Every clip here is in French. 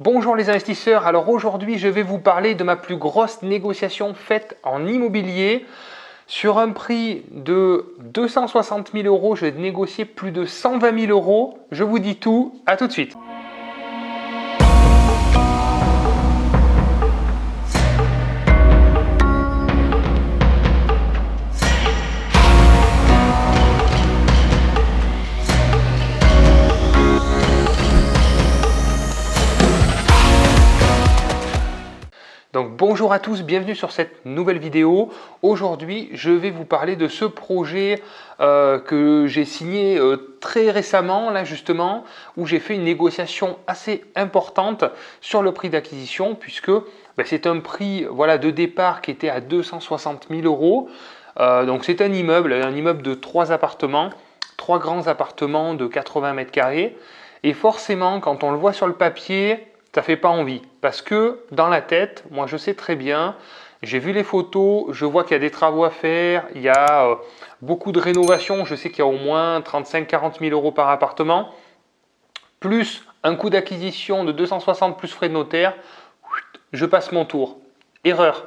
Bonjour les investisseurs, alors aujourd'hui je vais vous parler de ma plus grosse négociation faite en immobilier. Sur un prix de 260 000 euros, j'ai négocié plus de 120 000 euros. Je vous dis tout, à tout de suite. Donc bonjour à tous, bienvenue sur cette nouvelle vidéo. Aujourd'hui, je vais vous parler de ce projet que j'ai signé très récemment, là justement, où j'ai fait une négociation assez importante sur le prix d'acquisition, puisque c'est un prix de départ qui était à 260 000 euros. Donc c'est un immeuble de 3 appartements, 3 grands appartements de 80 mètres carrés. Et forcément, quand on le voit sur le papier, ça fait pas envie parce que dans la tête, moi je sais très bien, j'ai vu les photos, je vois qu'il y a des travaux à faire, il y a beaucoup de rénovations, je sais qu'il y a au moins 35-40 000 euros par appartement, plus un coût d'acquisition de 260 plus frais de notaire, je passe mon tour. Erreur.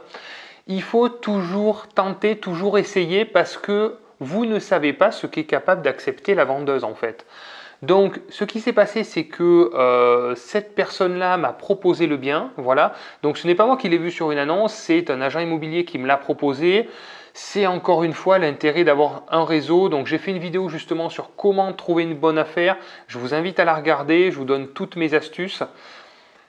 Il faut toujours tenter, toujours essayer parce que vous ne savez pas ce qu'est capable d'accepter la vendeuse en fait. Donc, ce qui s'est passé, c'est que cette personne-là m'a proposé le bien, voilà. Donc, ce n'est pas moi qui l'ai vu sur une annonce, c'est un agent immobilier qui me l'a proposé. C'est encore une fois l'intérêt d'avoir un réseau. Donc, j'ai fait une vidéo justement sur comment trouver une bonne affaire. Je vous invite à la regarder, je vous donne toutes mes astuces.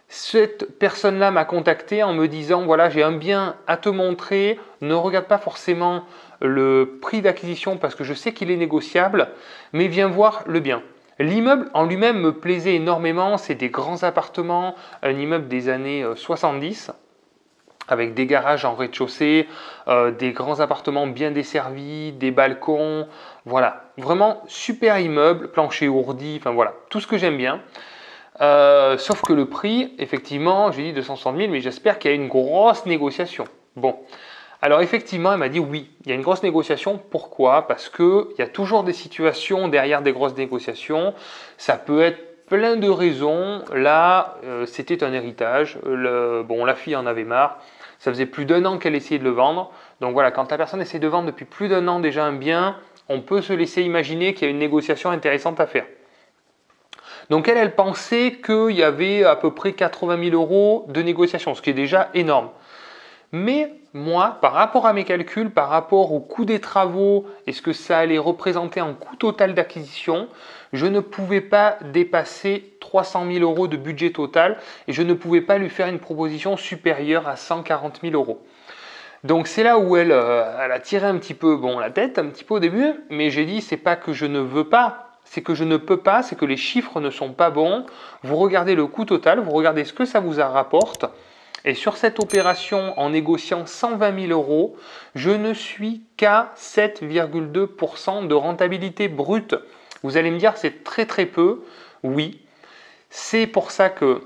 Cette personne-là m'a contacté en me disant, voilà, j'ai un bien à te montrer, ne regarde pas forcément le prix d'acquisition parce que je sais qu'il est négociable, mais viens voir le bien. L'immeuble en lui-même me plaisait énormément, c'est des grands appartements, un immeuble des années 70 avec des garages en rez-de-chaussée, des grands appartements bien desservis, des balcons, voilà, vraiment super immeuble, plancher ourdi, enfin voilà, tout ce que j'aime bien. Sauf que le prix, effectivement, j'ai dit 260 000, mais j'espère qu'il y a une grosse négociation. Bon. Alors effectivement, elle m'a dit oui, il y a une grosse négociation. Pourquoi? Parce qu'il y a toujours des situations derrière des grosses négociations. Ça peut être plein de raisons. Là, c'était un héritage. La fille en avait marre. Ça faisait plus d'1 an qu'elle essayait de le vendre. Donc voilà, quand la personne essaie de vendre depuis plus d'1 an déjà un bien, on peut se laisser imaginer qu'il y a une négociation intéressante à faire. Donc elle pensait qu'il y avait à peu près 80 000 euros de négociation, ce qui est déjà énorme. Mais moi, par rapport à mes calculs, par rapport au coût des travaux et ce que ça allait représenter en coût total d'acquisition, je ne pouvais pas dépasser 300 000 euros de budget total et je ne pouvais pas lui faire une proposition supérieure à 140 000 euros. Donc c'est là où elle a tiré un petit peu la tête, un petit peu au début, mais j'ai dit c'est pas que je ne veux pas, c'est que je ne peux pas, c'est que les chiffres ne sont pas bons. Vous regardez le coût total, vous regardez ce que ça vous rapporte. Et sur cette opération, en négociant 120 000 euros, je ne suis qu'à 7,2% de rentabilité brute. Vous allez me dire, c'est très très peu. Oui, c'est pour ça que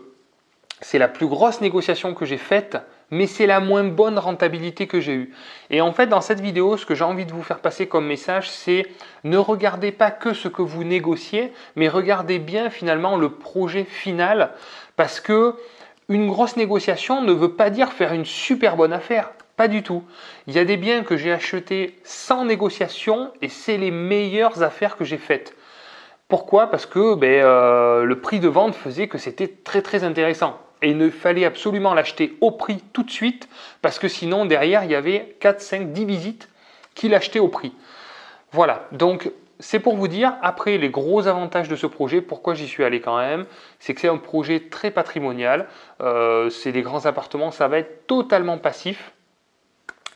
c'est la plus grosse négociation que j'ai faite, mais c'est la moins bonne rentabilité que j'ai eue. Et en fait, dans cette vidéo, ce que j'ai envie de vous faire passer comme message, c'est ne regardez pas que ce que vous négociez, mais regardez bien finalement le projet final, parce que une grosse négociation ne veut pas dire faire une super bonne affaire, pas du tout. Il y a des biens que j'ai achetés sans négociation et c'est les meilleures affaires que j'ai faites. Pourquoi? Parce que le prix de vente faisait que c'était très très intéressant. Et il ne fallait absolument l'acheter au prix tout de suite parce que sinon derrière il y avait 4, 5, 10 visites qui l'achetaient au prix. Voilà, donc c'est pour vous dire, après les gros avantages de ce projet, pourquoi j'y suis allé quand même, c'est que c'est un projet très patrimonial, c'est des grands appartements, ça va être totalement passif.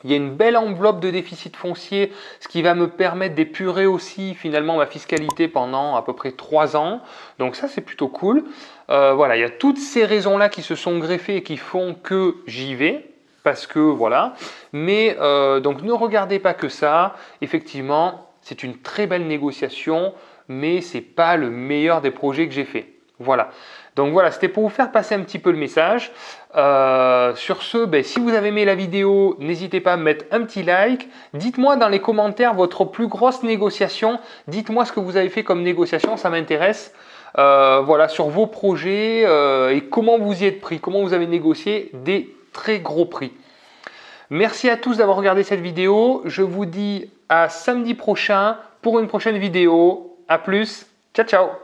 Il y a une belle enveloppe de déficit foncier, ce qui va me permettre d'épurer aussi finalement ma fiscalité pendant à peu près 3 ans. Donc ça c'est plutôt cool. Il y a toutes ces raisons-là qui se sont greffées et qui font que j'y vais. Parce que voilà. Mais donc ne regardez pas que ça. Effectivement, c'est une très belle négociation, mais ce n'est pas le meilleur des projets que j'ai fait. Voilà. Donc voilà, c'était pour vous faire passer un petit peu le message. Sur ce, si vous avez aimé la vidéo, n'hésitez pas à me mettre un petit like. Dites-moi dans les commentaires votre plus grosse négociation. Dites-moi ce que vous avez fait comme négociation, ça m'intéresse. voilà, sur vos projets et comment vous y êtes pris, comment vous avez négocié des très gros prix. Merci à tous d'avoir regardé cette vidéo. Je vous dis à samedi prochain pour une prochaine vidéo. À plus. Ciao, ciao.